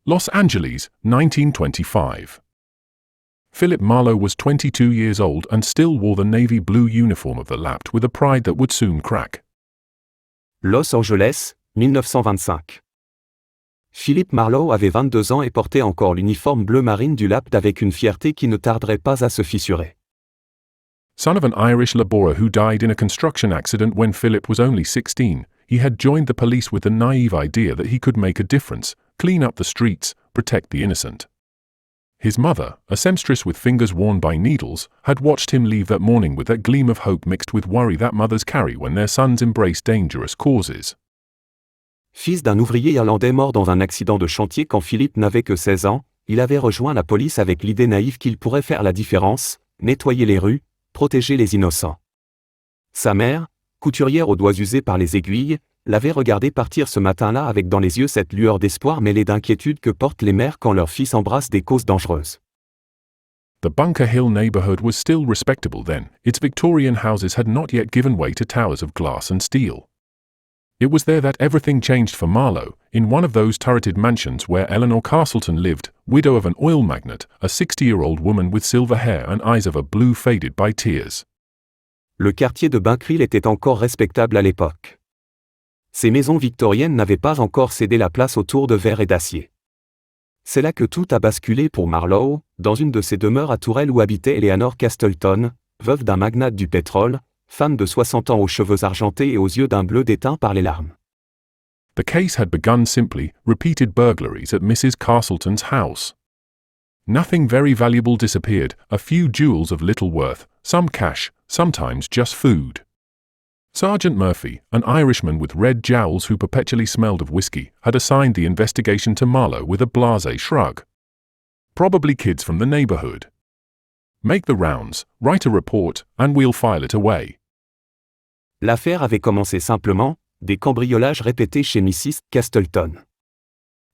Los Angeles, 1925. Philip Marlowe was 22 years old and still wore the navy blue uniform of the Lapt with a pride that would soon crack. Los Angeles, 1925. Philip Marlowe avait 22 ans et portait encore l'uniforme bleu marine du Lapt avec une fierté qui ne tarderait pas à se fissurer. Son of an Irish laborer who died in a construction accident when Philip was only 16, he had joined the police with the naive idea that he could make a difference, clean up the streets, protect the innocent. His mother, a seamstress with fingers worn by needles, had watched him leave that morning with that gleam of hope mixed with worry that mothers carry when their sons embrace dangerous causes. Fils d'un ouvrier irlandais mort dans un accident de chantier quand Philip n'avait que 16 ans, il avait rejoint la police avec l'idée naïve qu'il pourrait faire la différence, nettoyer les rues, protéger les innocents. Sa mère, couturière aux doigts usés par les aiguilles, l'avait regardé partir ce matin-là avec dans les yeux cette lueur d'espoir mêlée d'inquiétude que portent les mères quand leurs fils embrassent des causes dangereuses. The Bunker Hill neighborhood was still respectable then, its Victorian houses had not yet given way to towers of glass and steel. It was there that everything changed for Marlowe, in one of those turreted mansions where Eleanor Castleton lived, widow of an oil magnate, a 60-year-old woman with silver hair and eyes of a blue faded by tears. Le quartier de Bunker Hill était encore respectable à l'époque. Ces maisons victoriennes n'avaient pas encore cédé la place aux tours de verre et d'acier. C'est là que tout a basculé pour Marlowe, dans une de ces demeures à tourelles où habitait Eleanor Castleton, veuve d'un magnate du pétrole, femme de 60 ans aux cheveux argentés et aux yeux d'un bleu déteint par les larmes. The case had begun simply, repeated burglaries at Mrs. Castleton's house. Nothing very valuable disappeared, a few jewels of little worth, some cash, sometimes just food. Sergeant Murphy, an Irishman with red jowls who perpetually smelled of whiskey, had assigned the investigation to Marlowe with a blasé shrug. Probably kids from the neighborhood. Make the rounds, write a report, and we'll file it away. L'affaire avait commencé simplement, des cambriolages répétés chez Mrs. Castleton.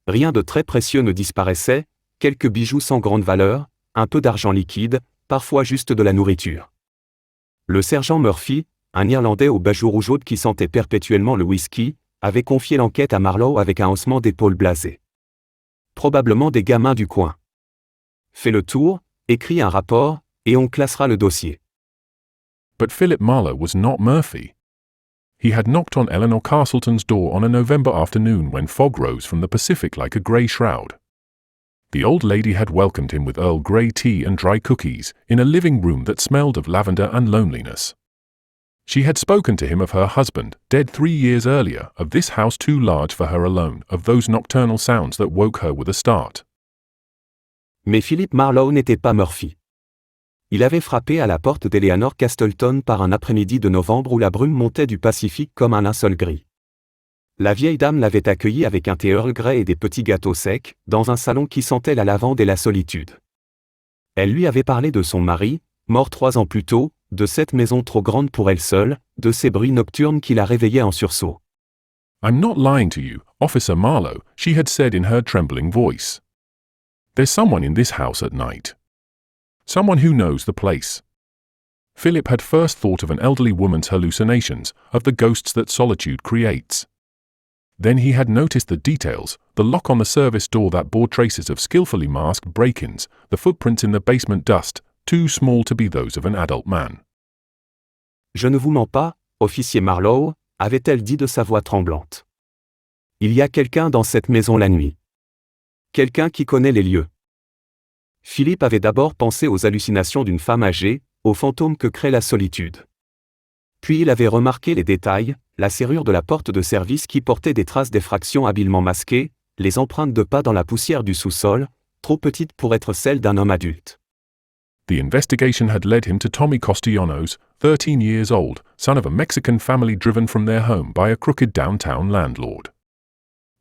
Rien de très précieux ne disparaissait, quelques bijoux sans grande valeur, un peu d'argent liquide, parfois juste de la nourriture. Le sergent Murphy, un Irlandais au bajoux rougeaude qui sentait perpétuellement le whisky, avait confié l'enquête à Marlowe avec un haussement d'épaules blasé. Probablement des gamins du coin. Fais le tour, écris un rapport, et on classera le dossier. But Philip Marlowe was not Murphy. He had knocked on Eleanor Castleton's door on a November afternoon when fog rose from the Pacific like a grey shroud. The old lady had welcomed him with Earl Grey tea and dry cookies, in a living room that smelled of lavender and loneliness. She had spoken to him of her husband, dead 3 years earlier, of this house too large for her alone, of those nocturnal sounds that woke her with a start. Mais Philip Marlowe n'était pas Murphy. Il avait frappé à la porte d'Eleanor Castleton par un après-midi de novembre où la brume montait du Pacifique comme un linceul gris. La vieille dame l'avait accueilli avec un thé Earl Grey et des petits gâteaux secs, dans un salon qui sentait la lavande et la solitude. Elle lui avait parlé de son mari, mort 3 ans plus tôt, de cette maison trop grande pour elle seule, de ces bruits nocturnes qui la réveillaient en sursaut. I'm not lying to you, Officer Marlowe, she had said in her trembling voice. There's someone in this house at night. Someone who knows the place. Philip had first thought of an elderly woman's hallucinations, of the ghosts that solitude creates. Then he had noticed the details, the lock on the service door that bore traces of skillfully masked break-ins, the footprints in the basement dust, too small to be those of an adult man. Je ne vous mens pas, officier Marlowe, avait-elle dit de sa voix tremblante. Il y a quelqu'un dans cette maison la nuit. Quelqu'un qui connaît les lieux. Philippe avait d'abord pensé aux hallucinations d'une femme âgée, aux fantômes que crée la solitude. Puis il avait remarqué les détails, la serrure de la porte de service qui portait des traces d'effraction habilement masquées, les empreintes de pas dans la poussière du sous-sol, trop petites pour être celles d'un homme adulte. The investigation had led him to Tommy Castellanos, 13 years old, son of a Mexican family driven from their home by a crooked downtown landlord.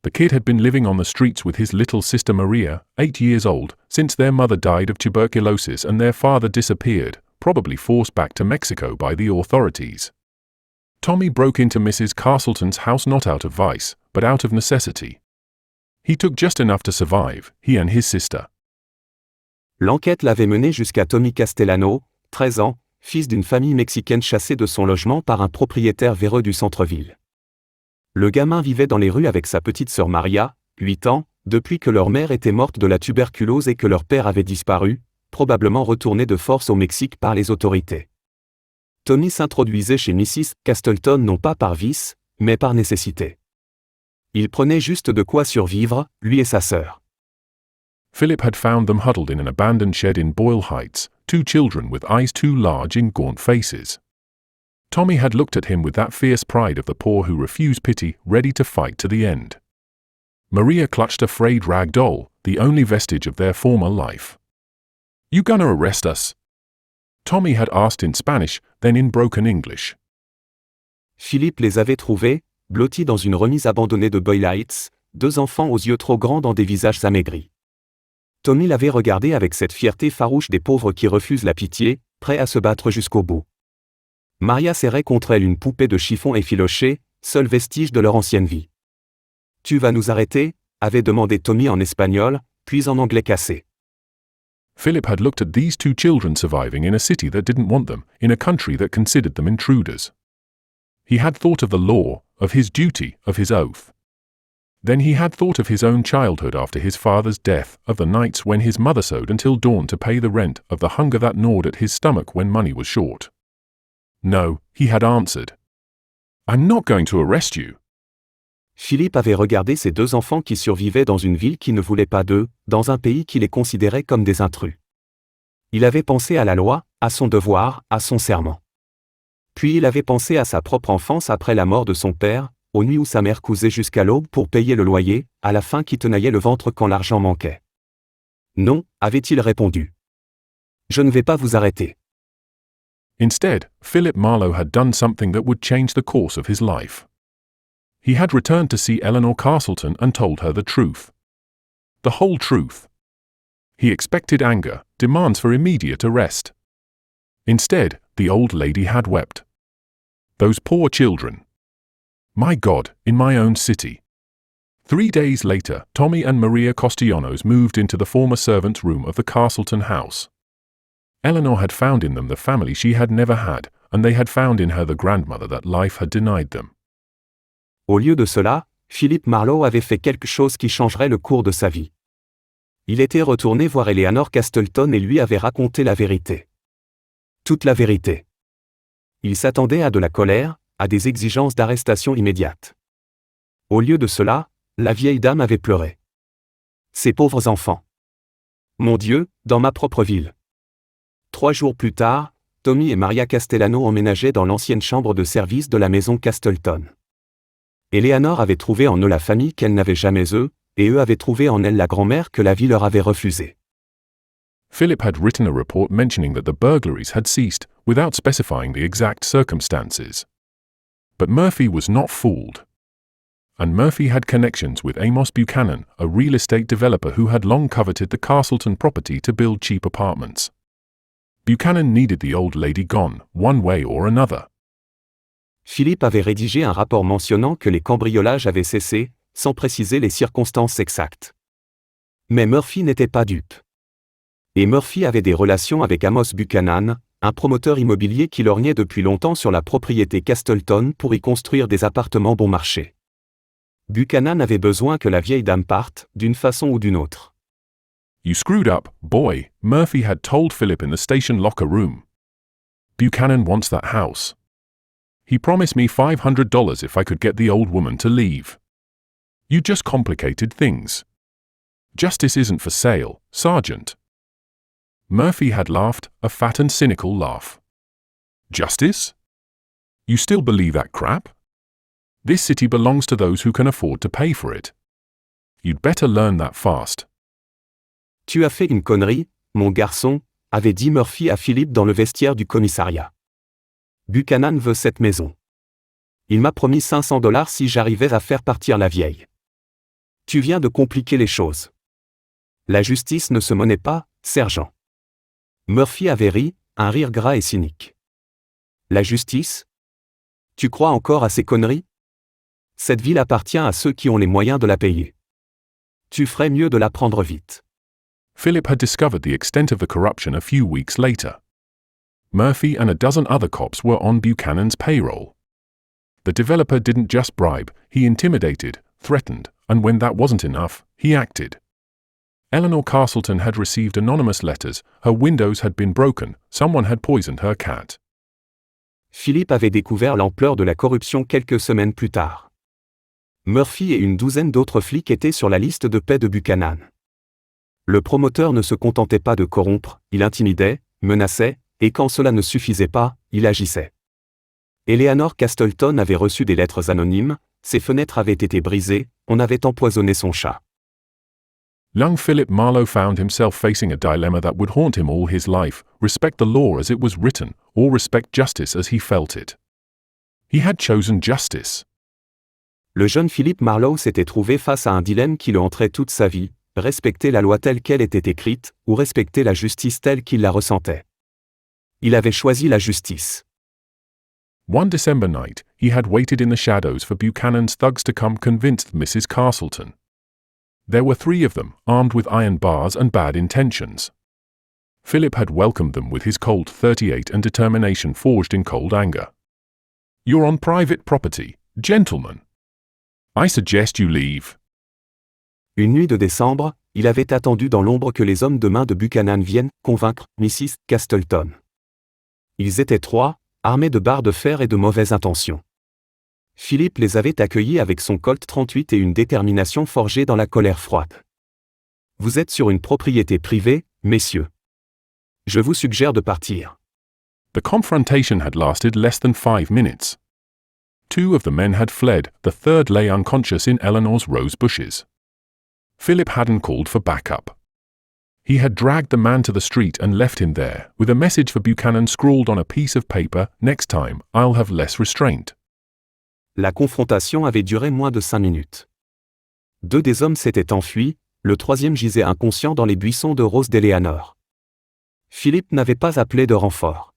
The kid had been living on the streets with his little sister Maria, 8 years old, since their mother died of tuberculosis and their father disappeared, probably forced back to Mexico by the authorities. Tommy broke into Mrs. Castleton's house not out of vice, but out of necessity. He took just enough to survive, he and his sister. L'enquête l'avait mené jusqu'à Tommy Castellano, 13 ans, fils d'une famille mexicaine chassée de son logement par un propriétaire véreux du centre-ville. Le gamin vivait dans les rues avec sa petite sœur Maria, 8 ans, depuis que leur mère était morte de la tuberculose et que leur père avait disparu, probablement retourné de force au Mexique par les autorités. Tommy s'introduisait chez Mrs. Castleton non pas par vice, mais par nécessité. Il prenait juste de quoi survivre, lui et sa sœur. Philip had found them huddled in an abandoned shed in Boyle Heights, two children with eyes too large in gaunt faces. Tommy had looked at him with that fierce pride of the poor who refuse pity, ready to fight to the end. Maria clutched a frayed rag doll, the only vestige of their former life. "You gonna arrest us?" Tommy had asked in Spanish, then in broken English. Philippe les avait trouvés, blottis dans une remise abandonnée de Boyle Heights, deux enfants aux yeux trop grands dans des visages amaigris. Tommy l'avait regardé avec cette fierté farouche des pauvres qui refusent la pitié, prêts à se battre jusqu'au bout. Maria serrait contre elle une poupée de chiffon effilochée, seul vestige de leur ancienne vie. « Tu vas nous arrêter ?» avait demandé Tommy en espagnol, puis en anglais cassé. Philip had looked at these two children surviving in a city that didn't want them, in a country that considered them intruders. He had thought of the law, of his duty, of his oath. Then he had thought of his own childhood after his father's death, of the nights when his mother sewed until dawn to pay the rent, of the hunger that gnawed at his stomach when money was short. No, he had answered. "I'm not going to arrest you." Philippe avait regardé ces deux enfants qui survivaient dans une ville qui ne voulait pas d'eux, dans un pays qui les considérait comme des intrus. Il avait pensé à la loi, à son devoir, à son serment. Puis il avait pensé à sa propre enfance après la mort de son père, aux nuits où sa mère cousait jusqu'à l'aube pour payer le loyer, à la faim qui tenaillait le ventre quand l'argent manquait. « Non » avait-il répondu. « Je ne vais pas vous arrêter. » Instead, Philip Marlowe had done something that would change the course of his life. He had returned to see Eleanor Castleton and told her the truth. The whole truth. He expected anger, demands for immediate arrest. Instead, the old lady had wept. Those poor children. My God, in my own city. 3 days later, Tommy and Maria Castellanos moved into the former servants' room of the Castleton house. Eleanor had found in them the family she had never had, and they had found in her the grandmother that life had denied them. Au lieu de cela, Philip Marlowe avait fait quelque chose qui changerait le cours de sa vie. Il était retourné voir Eleanor Castleton et lui avait raconté la vérité. Toute la vérité. Il s'attendait à de la colère, à des exigences d'arrestation immédiate. Au lieu de cela, la vieille dame avait pleuré. Ces pauvres enfants. Mon Dieu, dans ma propre ville. 3 jours plus tard, Tommy et Maria Castellano emménageaient dans l'ancienne chambre de service de la maison Castleton. Eleanor avait trouvé en eux la famille qu'elle n'avait jamais eue, et eux avaient trouvé en elle la grand-mère que la vie leur avait refusée. Philip had written a report mentioning that the burglaries had ceased, without specifying the exact circumstances. But Murphy was not fooled. And Murphy had connections with Amos Buchanan, a real estate developer who had long coveted the Castleton property to build cheap apartments. Buchanan needed the old lady gone, one way or another. Philippe avait rédigé un rapport mentionnant que les cambriolages avaient cessé, sans préciser les circonstances exactes. Mais Murphy n'était pas dupe. Et Murphy avait des relations avec Amos Buchanan, un promoteur immobilier qui lorgnait depuis longtemps sur la propriété Castleton pour y construire des appartements bon marché. Buchanan avait besoin que la vieille dame parte, d'une façon ou d'une autre. "You screwed up, boy," Murphy had told Philip in the station locker room. "Buchanan wants that house. He promised me $500 if I could get the old woman to leave. You just complicated things. Justice isn't for sale, Sergeant." Murphy had laughed, a fat and cynical laugh. "Justice? You still believe that crap? This city belongs to those who can afford to pay for it. You'd better learn that fast." Tu as fait une connerie, mon garçon, avait dit Murphy à Philippe dans le vestiaire du commissariat. Buchanan veut cette maison. Il m'a promis $500 si j'arrivais à faire partir la vieille. Tu viens de compliquer les choses. La justice ne se monnaie pas, sergent. Murphy avait ri, un rire gras et cynique. La justice? Tu crois encore à ces conneries? Cette ville appartient à ceux qui ont les moyens de la payer. Tu ferais mieux de la prendre vite. Philip had discovered the extent of the corruption a few weeks later. Murphy and a dozen other cops were on Buchanan's payroll. The developer didn't just bribe, he intimidated, threatened, and when that wasn't enough, he acted. Eleanor Castleton had received anonymous letters, her windows had been broken, someone had poisoned her cat. Philip avait découvert l'ampleur de la corruption quelques semaines plus tard. Murphy et une douzaine d'autres flics étaient sur la liste de paix de Buchanan. Le promoteur ne se contentait pas de corrompre, il intimidait, menaçait, et quand cela ne suffisait pas, il agissait. Eleanor Castleton avait reçu des lettres anonymes, ses fenêtres avaient été brisées, on avait empoisonné son chat. Young Philip Marlowe found himself facing a dilemma that would haunt him all his life: respect the law as it was written, or respect justice as he felt it. He had chosen justice. Le jeune Philip Marlowe s'était trouvé face à un dilemme qui le hanterait toute sa vie: respecter la loi telle qu'elle était écrite, ou respecter la justice telle qu'il la ressentait. Il avait choisi la justice. One December night, he had waited in the shadows for Buchanan's thugs to come, convinced Mrs. Castleton. There were 3 of them, armed with iron bars and bad intentions. Philip had welcomed them with his Colt 38 and determination forged in cold anger. "You're on private property, gentlemen. I suggest you leave." Une nuit de décembre, il avait attendu dans l'ombre que les hommes de main de Buchanan viennent convaincre Mrs. Castleton. Ils étaient 3, armés de barres de fer et de mauvaises intentions. Philippe les avait accueillis avec son Colt 38 et une détermination forgée dans la colère froide. « Vous êtes sur une propriété privée, messieurs. Je vous suggère de partir. » The confrontation had lasted less than 5 minutes. 2 of the men had fled, the third lay unconscious in Eleanor's rose bushes. Philip hadn't called for backup. He had dragged the man to the street and left him there, with a message for Buchanan scrawled on a piece of paper: "Next time, I'll have less restraint." La confrontation avait duré moins de 5 minutes. 2 des hommes s'étaient enfuis, le 3e gisait inconscient dans les buissons de roses d'Eleanor. Philippe n'avait pas appelé de renfort.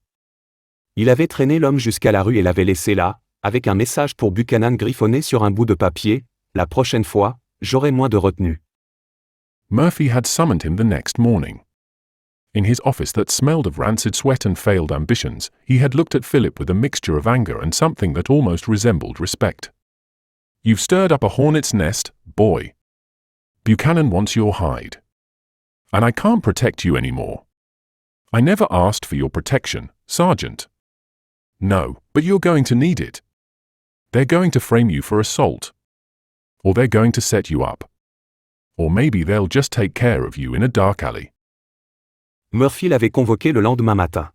Il avait traîné l'homme jusqu'à la rue et l'avait laissé là, avec un message pour Buchanan griffonné sur un bout de papier: « La prochaine fois, j'aurai moins de retenue. » Murphy had summoned him the next morning. In his office that smelled of rancid sweat and failed ambitions, he had looked at Philip with a mixture of anger and something that almost resembled respect. "You've stirred up a hornet's nest, boy. Buchanan wants your hide. And I can't protect you anymore. I never asked for your protection, Sergeant. No, but you're going to need it. They're going to frame you for assault. Or they're going to set you up. Or maybe they'll just take care of you in a dark alley." Murphy l'avait convoqué le lendemain matin.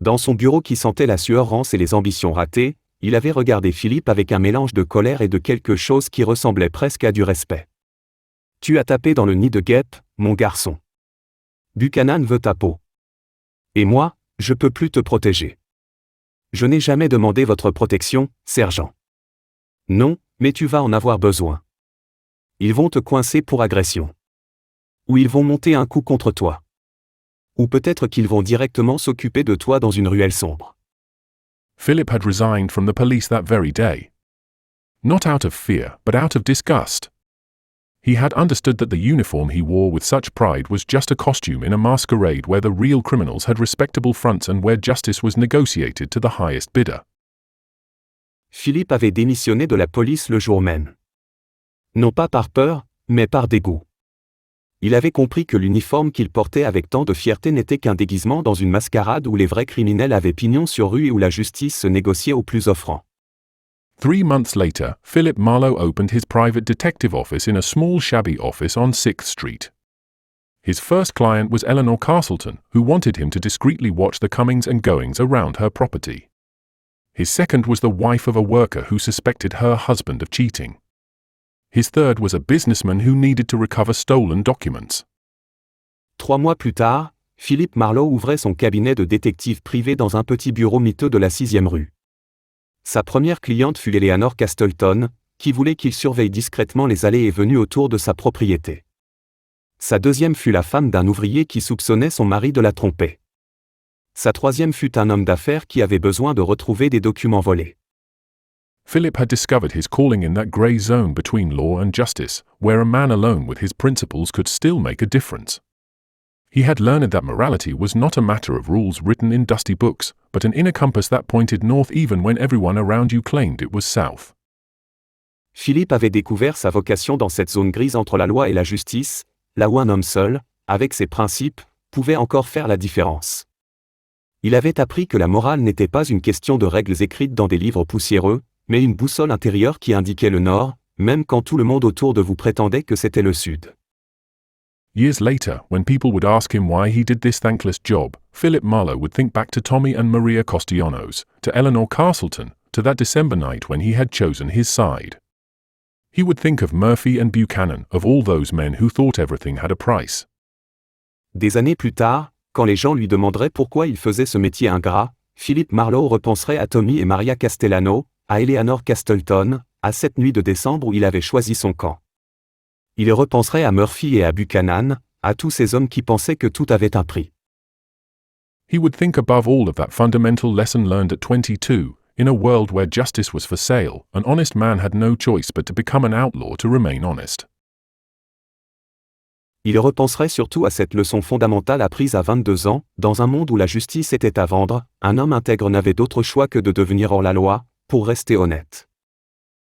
Dans son bureau qui sentait la sueur rance et les ambitions ratées, il avait regardé Philippe avec un mélange de colère et de quelque chose qui ressemblait presque à du respect. « Tu as tapé dans le nid de guêpe, mon garçon. Buchanan veut ta peau. Et moi, je peux plus te protéger. Je n'ai jamais demandé votre protection, sergent. Non, mais tu vas en avoir besoin. Ils vont te coincer pour agression. Ou ils vont monter un coup contre toi. Ou peut-être qu'ils vont directement s'occuper de toi dans une ruelle sombre. Philip had resigned from the police that very day. Not out of fear, but out of disgust. He had understood that the uniform he wore with such pride was just a costume in a masquerade where the real criminals had respectable fronts and where justice was negotiated to the highest bidder. Philippe avait démissionné de la police le jour même. Non pas par peur, mais par dégoût. Il avait compris que l'uniforme qu'il portait avec tant de fierté n'était qu'un déguisement dans une mascarade où les vrais criminels avaient pignon sur rue et où la justice se négociait au plus offrant. 3 months later, Philip Marlowe opened his private detective office in a small shabby office on 6th Street. His first client was Eleanor Castleton, who wanted him to discreetly watch the comings and goings around her property. His second was the wife of a worker who suspected her husband of cheating. His third was a businessman who needed to recover stolen documents. 3 mois plus tard, Philip Marlowe ouvrait son cabinet de détective privé dans un petit bureau miteux de la 6e rue. Sa première cliente fut Eleanor Castleton, qui voulait qu'il surveille discrètement les allées et venues autour de sa propriété. Sa deuxième fut la femme d'un ouvrier qui soupçonnait son mari de la tromper. Sa troisième fut un homme d'affaires qui avait besoin de retrouver des documents volés. Philip had discovered his calling in that grey zone between law and justice, where a man alone with his principles could still make a difference. He had learned that morality was not a matter of rules written in dusty books, but an inner compass that pointed north even when everyone around you claimed it was south. Philippe avait découvert sa vocation dans cette zone grise entre la loi et la justice, là où un homme seul, avec ses principes, pouvait encore faire la différence. Il avait appris que la morale n'était pas une question de règles écrites dans des livres poussiéreux, mais une boussole intérieure qui indiquait le nord, même quand tout le monde autour de vous prétendait que c'était le sud. Years later, when people would ask him why he did this thankless job, Philip Marlowe would think back to Tommy and Maria Castellanos, to Eleanor Castleton, to that December night when he had chosen his side. He would think of Murphy and Buchanan, of all those men who thought everything had a price. Des années plus tard, quand les gens lui demanderaient pourquoi il faisait ce métier ingrat, Philip Marlowe repenserait à Tommy et Maria Castellano, à Eleanor Castleton, à cette nuit de décembre où il avait choisi son camp. Il repenserait à Murphy et à Buchanan, à tous ces hommes qui pensaient que tout avait un prix. He would think above all of that fundamental lesson learned at 22, in a world where justice was for sale, an honest man had no choice but to become an outlaw to remain honest. Il repenserait surtout à cette leçon fondamentale apprise à 22 ans, dans un monde où la justice était à vendre, un homme intègre n'avait d'autre choix que de devenir hors la loi, pour rester honnête.